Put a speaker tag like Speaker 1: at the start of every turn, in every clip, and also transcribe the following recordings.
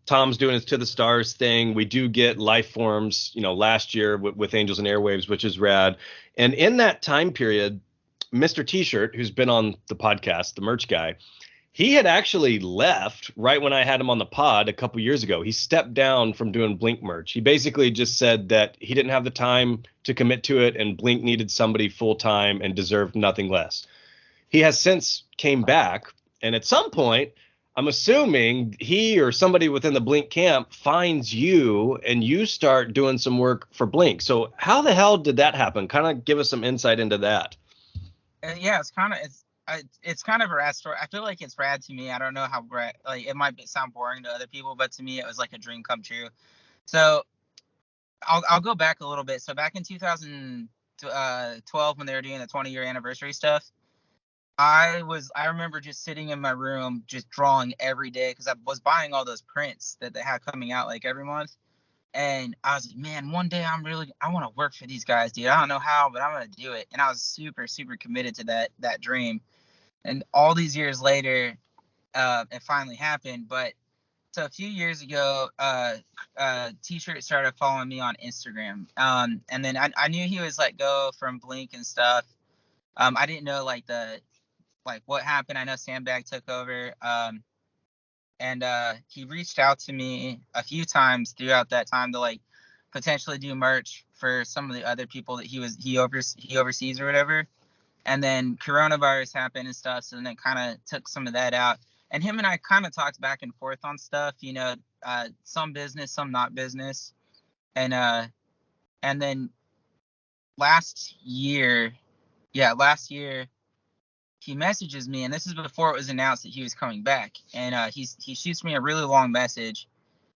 Speaker 1: Tom's doing his To the Stars thing. We do get life forms, last year with Angels and Airwaves, which is rad. And in that time period, Mr. T-Shirt, who's been on the podcast, the merch guy, he had actually left right when I had him on the pod a couple years ago. He stepped down from doing Blink merch. He basically just said that he didn't have the time to commit to it, and Blink needed somebody full time and deserved nothing less. He has since came back, and at some point, I'm assuming he or somebody within the Blink camp finds you and you start doing some work for Blink. So how the hell did that happen? Kind of give us some insight into that.
Speaker 2: Yeah, it's kind of a rad story. I feel like it's rad to me. I don't know how rad, like, it might sound boring to other people, but to me it was like a dream come true. So I'll go back a little bit. So back in 2012, when they were doing the 20-year anniversary stuff, I remember just sitting in my room just drawing every day, because I was buying all those prints that they had coming out like every month. And I was like, man, one day I want to work for these guys, dude. I don't know how, but I'm going to do it. And I was super, super committed to that dream. And all these years later, it finally happened. But so a few years ago, T-Shirt started following me on Instagram. And then I knew he was let go from Blink and stuff. I didn't know what happened. I know Sandbag took over. And he reached out to me a few times throughout that time to potentially do merch for some of the other people that he oversees or whatever. And then coronavirus happened and stuff, so then it kind of took some of that out. And him and I kind of talked back and forth on stuff, some business, some not business. And then last year, he messages me, and this is before it was announced that he was coming back. And he shoots me a really long message,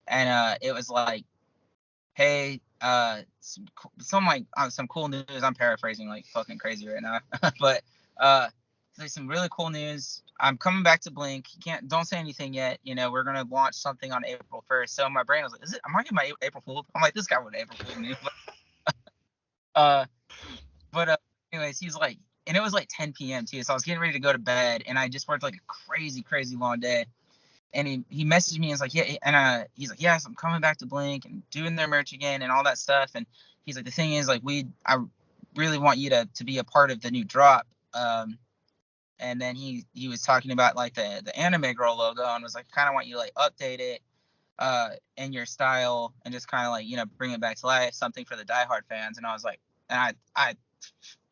Speaker 2: and it was like, hey, some cool news. I'm paraphrasing like fucking crazy right now, but there's some really cool news. I'm coming back to Blink. Don't say anything yet. We're gonna launch something on April 1st. So my brain was like, am I getting my April Fool? I'm like, this guy would April Fool me. But anyways, he's like, and it was like 10 p.m. too, so I was getting ready to go to bed, and I just worked like a crazy, crazy long day. And he messaged me and was like, yeah, and he's like, yes, I'm coming back to Blink and doing their merch again and all that stuff. And he's like, the thing is, like, I really want you to be a part of the new drop. And then he was talking about like the Anime Girl logo, and was like, kind of want you to like update it in your style and just kind of bring it back to life, something for the diehard fans. And I was like, and I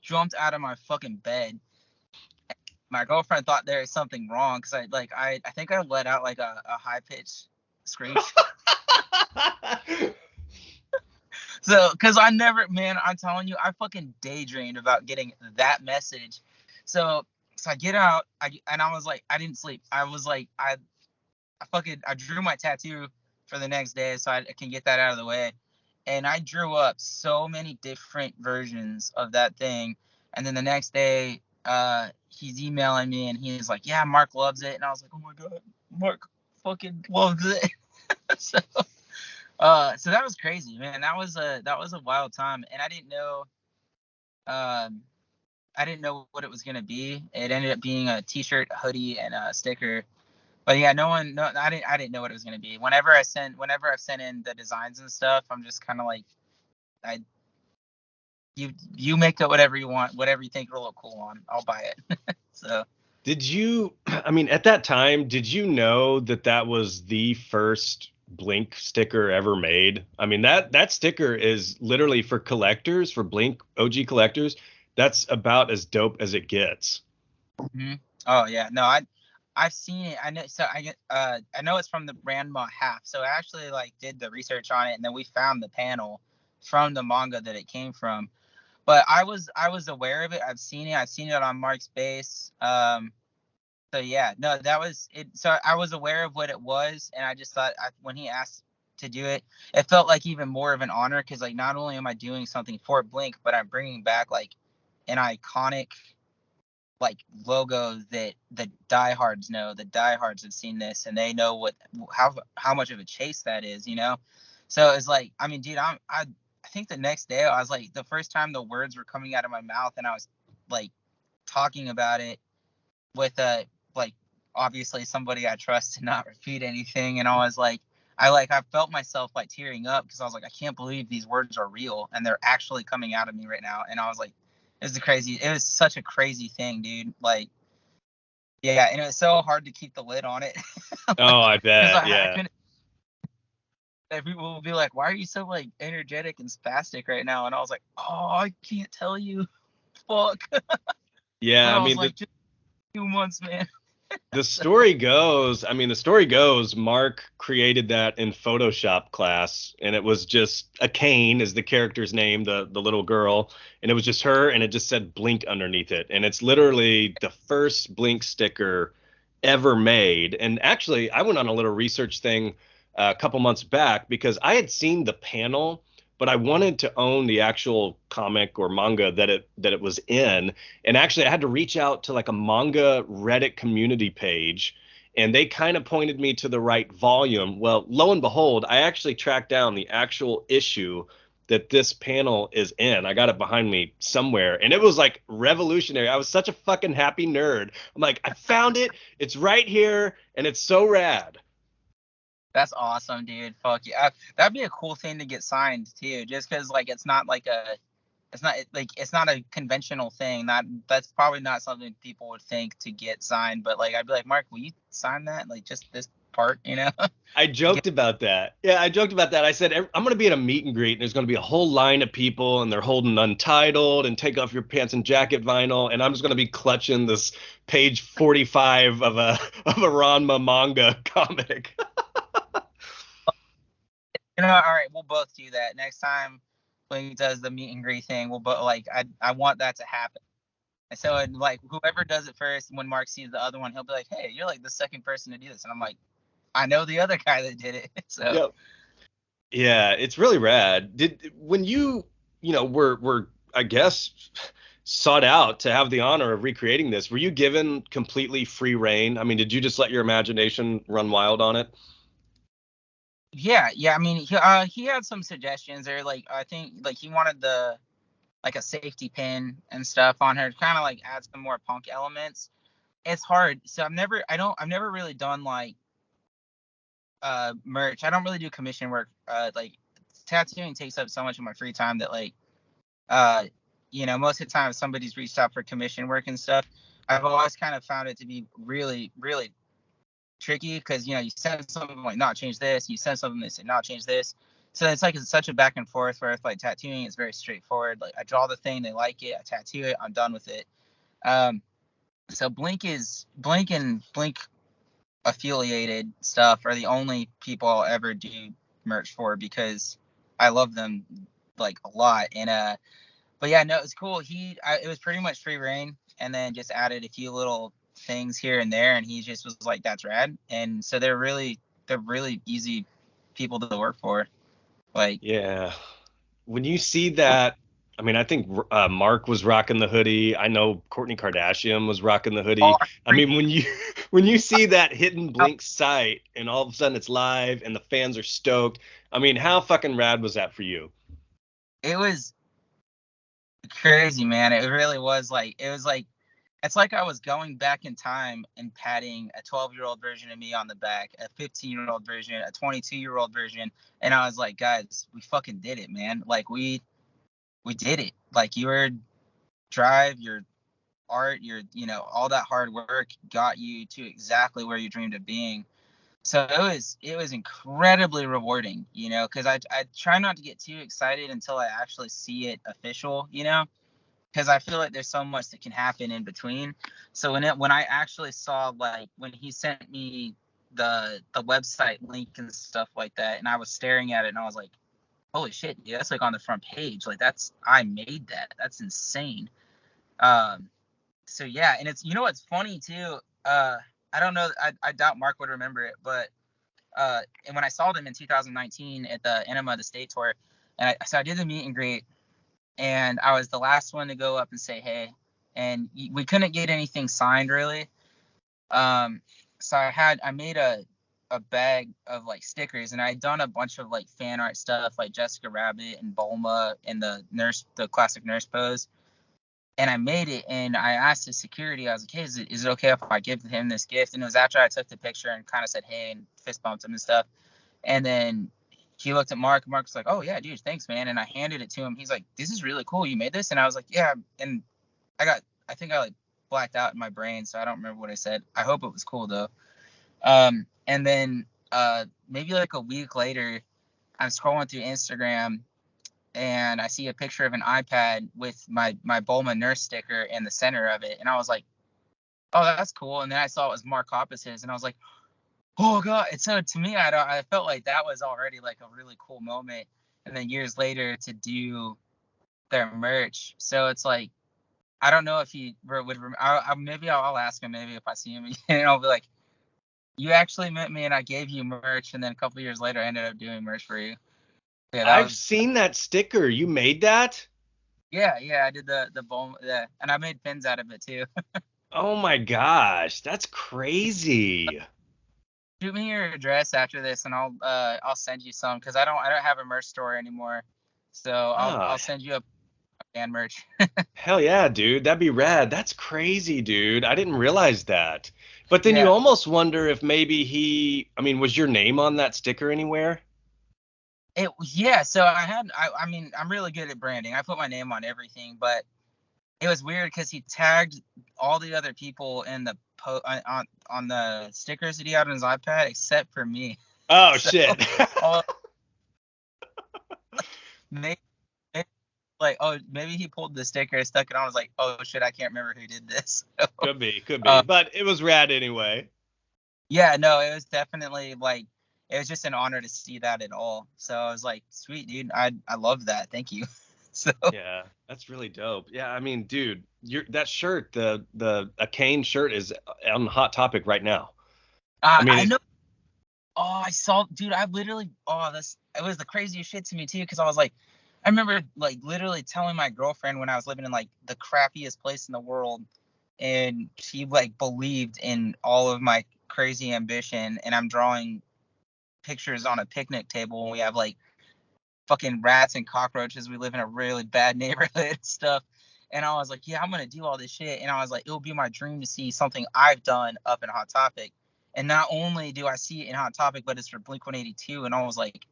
Speaker 2: jumped out of my fucking bed. My girlfriend thought there was something wrong, because I think I let out like a high pitched scream. So, because I'm telling you, I fucking daydreamed about getting that message. So I get out, and I was like, I didn't sleep. I was like, I drew my tattoo for the next day so I can get that out of the way. And I drew up so many different versions of that thing. And then the next day, he's emailing me, and he's like, yeah, Mark loves it. And I was like, oh my God, Mark fucking loves it. So that was crazy, man. That was a wild time. And I didn't know what it was going to be. It ended up being a t-shirt, a hoodie, and a sticker. But yeah, I didn't know what it was going to be. Whenever I've sent in the designs and stuff, I'm just kind of like, you make it whatever you want, whatever you think will look cool on, I'll buy it. So
Speaker 1: did you, at that time, did you know that was the first Blink sticker ever made? That sticker is literally for collectors, for Blink OG collectors. That's about as dope as it gets.
Speaker 2: Mm-hmm. Oh yeah, no, I've seen it. I know. So I know it's from the Ranma half. So I actually did the research on it, and then we found the panel from the manga that it came from. But I was aware of it. I've seen it on Mark's base. So yeah, no, that was it. So I was aware of what it was, and I just thought when he asked to do it, it felt like even more of an honor, because not only am I doing something for Blink, but I'm bringing back an iconic logo that the diehards know. The diehards have seen this, and they know how much of a chase that is, So it's like, I mean, dude, I think the next day I was like, the first time the words were coming out of my mouth and I was like talking about it with like obviously somebody I trust to not repeat anything, and I was like, I felt myself like tearing up because I was like, I can't believe these words are real and they're actually coming out of me right now. And I was like, it was such a crazy thing, dude. Like, yeah, and it was so hard to keep the lid on it.
Speaker 1: Oh, I
Speaker 2: Because
Speaker 1: bet.
Speaker 2: I
Speaker 1: Yeah.
Speaker 2: couldn't. People will be like, "Why are you so like energetic and spastic right now?" And I was like, "Oh, I can't tell you, fuck." But
Speaker 1: Yeah. I
Speaker 2: I was
Speaker 1: mean,
Speaker 2: like, "Just 2 months, man."
Speaker 1: the story goes, Mark created that in Photoshop class, and it was just a Kane is the character's name, the little girl, and it was just her, and it just said Blink underneath it. And it's literally the first Blink sticker ever made. And actually, I went on a little research thing a couple months back because I had seen the panel, but I wanted to own the actual comic or manga that it was in. And actually, I had to reach out to like a manga Reddit community page, and they kind of pointed me to the right volume. Well, lo and behold, I actually tracked down the actual issue that this panel is in. I got it behind me somewhere, and it was like revolutionary. I was such a fucking happy nerd. I'm like, I found it. It's right here, and it's so rad.
Speaker 2: That's awesome, dude. Fuck yeah. That'd be a cool thing to get signed too, just because like it's not a conventional thing. That's probably not something people would think to get signed. But like I'd be like, Mark, will you sign that? Like just this part, you know?
Speaker 1: I joked about that. Yeah, I joked about that. I said, I'm going to be at a meet and greet, and there's going to be a whole line of people, and they're holding Untitled and Take Off Your Pants and Jacket vinyl, and I'm just going to be clutching this page 45 of a Ranma manga comic.
Speaker 2: All right, we'll both do that next time when he does the meet and greet thing. We'll both like I want that to happen. And so like whoever does it first, when Mark sees the other one, he'll be like, "Hey, you're like the second person to do this," and I'm like, "I know the other guy that did it." So
Speaker 1: Yep. Yeah, it's really rad. Did when were I guess sought out to have the honor of recreating this, were you given completely free reign? I mean, did you just let your imagination run wild on it?
Speaker 2: yeah. I mean, he had some suggestions there. Like I think like he wanted the like a safety pin and stuff on her, kind of like add some more punk elements. It's hard. So I've never really done like merch. I don't really do commission work. Like tattooing takes up so much of my free time that like uh most of the time if somebody's reached out for commission work and stuff, I've always kind of found it to be really, really tricky because you send something like not change this, you send something that say not change this. So it's such a back and forth where if like tattooing is very straightforward. Like I draw the thing, they like it, I tattoo it, I'm done with it. So Blink and Blink affiliated stuff are the only people I'll ever do merch for because I love them like a lot. And but yeah, no, it was cool. It was pretty much free reign, and then just added a few little things here and there, and he just was like, "That's rad." And so they're really easy people to work for. Like,
Speaker 1: Yeah. When you see that, I mean, I think Mark was rocking the hoodie. I know Kourtney Kardashian was rocking the
Speaker 2: oh,
Speaker 1: hoodie. I mean, when you when you see that hidden Blink site and all of a sudden it's live and the fans are stoked, I mean, how fucking rad was that for you?
Speaker 2: it was crazy, man. It really was like it's like I was going back in time and patting a 12-year-old version of me on the back, a 15-year-old version, a 22-year-old version, and I was like, guys, we fucking did it, man. Like we did it. Like your drive, your art, your all that hard work got you to exactly where you dreamed of being. So it was incredibly rewarding, because I try not to get too excited until I actually see it official, because I feel like there's so much that can happen in between. So when I actually saw like when he sent me the website link and stuff like that, and I was staring at it and I was like, holy shit, dude, that's like on the front page. Like I made that. That's insane. Um, so yeah, and it's what's funny too. I don't know. I doubt Mark would remember it, but and when I saw them in 2019 at the Enema of the State tour, so I did the meet and greet, and I was the last one to go up and say hey, and we couldn't get anything signed really. So I made a a bag of like stickers, and I'd done a bunch of like fan art stuff like Jessica Rabbit and Bulma and the classic nurse pose. And I made it, and I asked the security, I was like, hey, is it okay if I give him this gift? And it was after I took the picture and kind of said hey and fist bumped him and stuff. And then he looked at Mark. Mark was like, oh yeah, dude, thanks, man. And I handed it to him. He's like, this is really cool. You made this? And I was like, yeah. And I think I like blacked out in my brain, so I don't remember what I said. I hope it was cool though. And then maybe like a week later, I'm scrolling through Instagram, and I see a picture of an iPad with my Bulma nurse sticker in the center of it, and I was like, oh, that's cool. And then I saw it was Mark Hoppus's, and I was like, oh god. And so to me, I felt like that was already like a really cool moment. And then years later to do their merch, so it's like, I don't know if he would. Maybe I'll ask him. Maybe if I see him again, and I'll be like, "You actually met me, and I gave you merch." And then a couple years later, I ended up doing merch for you. Yeah,
Speaker 1: I've seen that sticker. You made that?
Speaker 2: Yeah, I did the bone. Yeah, and I made pins out of it too.
Speaker 1: Oh my gosh, that's crazy.
Speaker 2: Shoot me your address after this, and I'll send you some, because I don't have a merch store anymore. So I'll send you a fan merch.
Speaker 1: Hell yeah, dude. That'd be rad. That's crazy, dude. I didn't realize that. But then
Speaker 2: Yeah.
Speaker 1: you almost wonder if maybe was your name on that sticker anywhere?
Speaker 2: So I mean, I'm really good at branding. I put my name on everything, but it was weird because he tagged all the other people in the on the stickers that he had on his iPad except for me.
Speaker 1: Oh, so, shit.
Speaker 2: Maybe he pulled the sticker, stuck it on. I was like, oh shit, I can't remember who did this.
Speaker 1: Could be, but it was rad anyway.
Speaker 2: Yeah, no, it was definitely like, it was just an honor to see that at all. So I was like, sweet, dude, I love that. Thank you. So
Speaker 1: yeah, that's really dope. Yeah, I mean, dude, that shirt, the a Kane shirt is on Hot Topic right now.
Speaker 2: I know. Oh, I saw, dude. I literally, it was the craziest shit to me too, because I was like, I remember like literally telling my girlfriend when I was living in like the crappiest place in the world, and she like believed in all of my crazy ambition, and I'm drawing pictures on a picnic table, and we have like fucking rats and cockroaches. We live in a really bad neighborhood and stuff. And I was like, yeah, I'm gonna do all this shit. And I was like, it will be my dream to see something I've done up in Hot Topic. And not only do I see it in Hot Topic, but it's for blink-182. And I was like,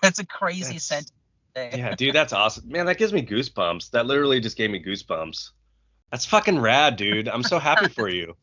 Speaker 2: that's a crazy sentence.
Speaker 1: Yeah, dude, that's awesome. Man, that gives me goosebumps. That literally just gave me goosebumps. That's fucking rad, dude. I'm so happy for you.